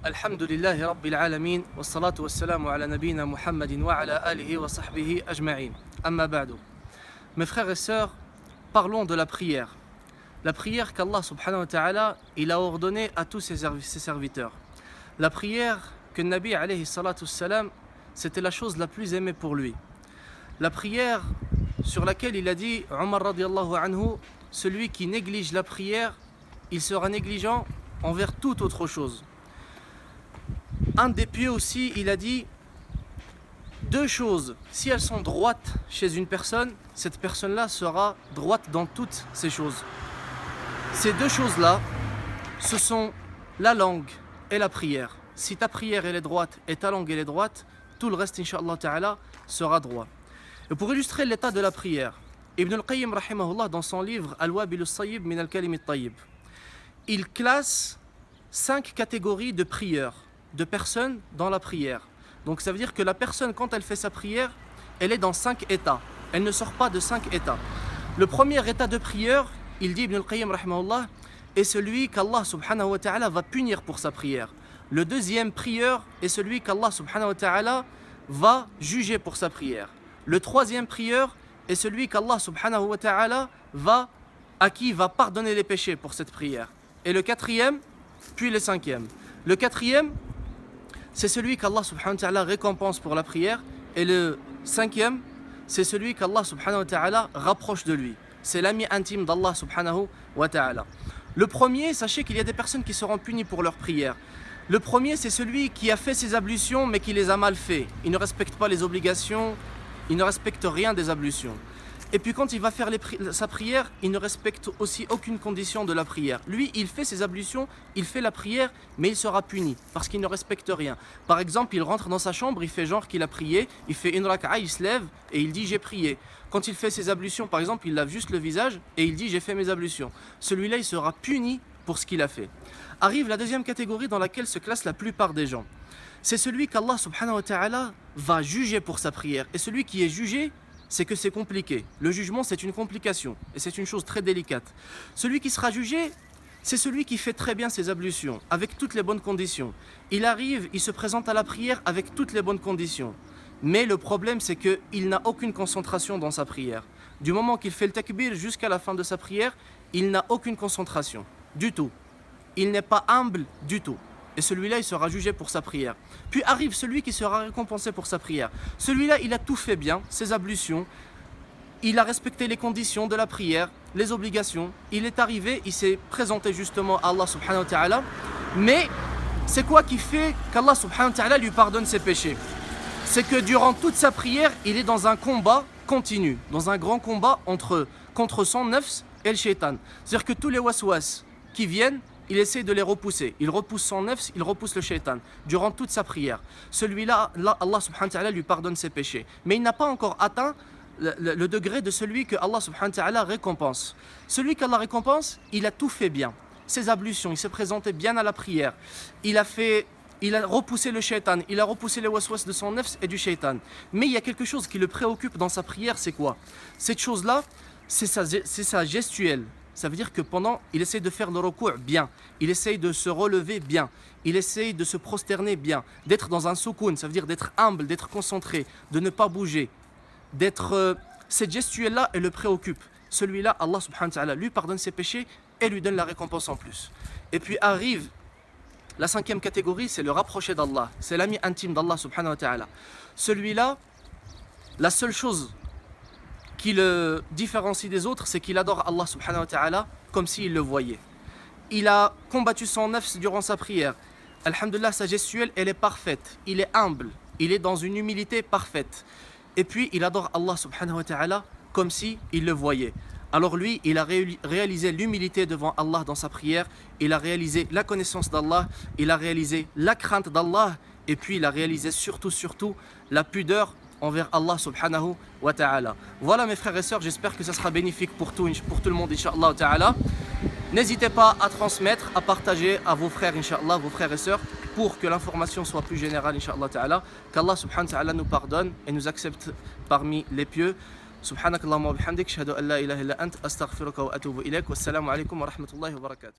الحمد لله رب العالمين والصلاة والسلام على نبينا محمد وعلى آله وصحبه أجمعين. أما بعد. Mes frères et sœurs, parlons de la prière. La prière qu'Allah subhanahu wa ta'ala il a ordonnée à tous ses serviteurs. La prière que Nabi alayhi salatu salam, c'était la chose la plus aimée pour lui. La prière sur laquelle il a dit, Omar radiallahu anhu, celui qui néglige la prière, il sera négligent envers toute autre chose. Un des pieux aussi, il a dit deux choses, si elles sont droites chez une personne, cette personne-là sera droite dans toutes ces choses. Ces deux choses-là, ce sont la langue et la prière. Si ta prière elle est droite et ta langue elle est droite, tout le reste, Inch'Allah Ta'ala, sera droit. Et pour illustrer l'état de la prière, Ibn al-Qayyim rahimahullah dans son livre Al-Wabil al-Sayyib min al-Kalim al-Tayyib, il classe 5 catégories de prieurs, de personnes dans la prière. Donc ça veut dire que la personne, quand elle fait sa prière, elle est dans 5 états. Elle ne sort pas de 5 états. Le premier état de prière, il dit Ibn al-Qayyim rahimahullah, est celui qu'Allah subhanahu wa ta'ala va punir pour sa prière. Le deuxième prieur est celui qu'Allah subhanahu wa ta'ala va juger pour sa prière. Le troisième prieur est celui qu'Allah subhanahu wa ta'ala à qui il va pardonner les péchés pour cette prière. Et le quatrième, puis le cinquième. Le quatrième, c'est celui qu'Allah subhanahu wa ta'ala récompense pour la prière. Et le cinquième, c'est celui qu'Allah subhanahu wa ta'ala rapproche de lui. C'est l'ami intime d'Allah subhanahu wa ta'ala. Le premier, sachez qu'il y a des personnes qui seront punies pour leur prière. Le premier, c'est celui qui a fait ses ablutions mais qui les a mal fait. Il ne respecte pas les obligations, il ne respecte rien des ablutions. Et puis quand il va faire sa prière, il ne respecte aussi aucune condition de la prière. Lui, il fait ses ablutions, il fait la prière, mais il sera puni parce qu'il ne respecte rien. Par exemple, il rentre dans sa chambre, il fait genre qu'il a prié, il fait une raka'a, il se lève et il dit j'ai prié. Quand il fait ses ablutions, par exemple, il lave juste le visage et il dit j'ai fait mes ablutions. Celui-là, il sera puni pour ce qu'il a fait. Arrive la deuxième catégorie dans laquelle se classe la plupart des gens. C'est celui qu'Allah subhanahu wa ta'ala va juger pour sa prière. Et celui qui est jugé, c'est que c'est compliqué. Le jugement, c'est une complication et c'est une chose très délicate. Celui qui sera jugé, c'est celui qui fait très bien ses ablutions, avec toutes les bonnes conditions. Il arrive, il se présente à la prière avec toutes les bonnes conditions. Mais le problème, c'est qu'il n'a aucune concentration dans sa prière. Du moment qu'il fait le takbir jusqu'à la fin de sa prière, il n'a aucune concentration, du tout. Il n'est pas humble du tout. Et celui-là, il sera jugé pour sa prière. Puis arrive celui qui sera récompensé pour sa prière. Celui-là, il a tout fait bien, ses ablutions. Il a respecté les conditions de la prière, les obligations. Il est arrivé, il s'est présenté justement à Allah subhanahu wa ta'ala. Mais c'est quoi qui fait qu'Allah subhanahu wa ta'ala lui pardonne ses péchés? C'est que durant toute sa prière, il est dans un combat continu. Dans un grand combat contre son nafs et le shaitan. C'est-à-dire que tous les waswas qui viennent, il essaie de les repousser. Il repousse son nafs, il repousse le shaitan durant toute sa prière. Celui-là, Allah subhanahu wa ta'ala lui pardonne ses péchés. Mais il n'a pas encore atteint le degré de celui que Allah subhanahu wa ta'ala récompense. Celui qu'Allah récompense, il a tout fait bien. Ses ablutions, il s'est présenté bien à la prière. Il a repoussé le shaitan, il a repoussé les waswas de son nafs et du shaitan. Mais il y a quelque chose qui le préoccupe dans sa prière, c'est quoi? Cette chose-là, c'est sa gestuelle. Ça veut dire que il essaie de faire le ruku' bien, il essaie de se relever bien, il essaie de se prosterner bien, d'être dans un soukoun, ça veut dire d'être humble, d'être concentré, de ne pas bouger, cette gestuelle-là, elle le préoccupe. Celui-là, Allah subhanahu wa ta'ala lui pardonne ses péchés et lui donne la récompense en plus. Et puis arrive la cinquième catégorie, c'est le rapproché d'Allah, c'est l'ami intime d'Allah subhanahu wa ta'ala. Celui-là, la seule chose qui le différencie des autres, c'est qu'il adore Allah subhanahu wa ta'ala comme s'il le voyait. Il a combattu son nafs durant sa prière. Alhamdulillah, sa gestuelle, elle est parfaite. Il est humble. Il est dans une humilité parfaite. Et puis, il adore Allah subhanahu wa ta'ala comme s'il le voyait. Alors lui, il a réalisé l'humilité devant Allah dans sa prière. Il a réalisé la connaissance d'Allah. Il a réalisé la crainte d'Allah. Et puis, il a réalisé surtout, la pudeur envers Allah subhanahu wa ta'ala. Voilà mes frères et sœurs, j'espère que ça sera bénéfique pour tout le monde, Inch'Allah ta'ala. N'hésitez pas à transmettre, à partager à vos frères, Inch'Allah, vos frères et sœurs, pour que l'information soit plus générale, Inch'Allah ta'ala. Qu'Allah subhanahu wa ta'ala nous pardonne et nous accepte parmi les pieux. Subhanakallahumma wa bihamdik, ashhadu an la ilaha illa ant, astaghfiruka wa atubu ilayk. Wassalamu alaikum wa rahmatullahi wa barakatuh.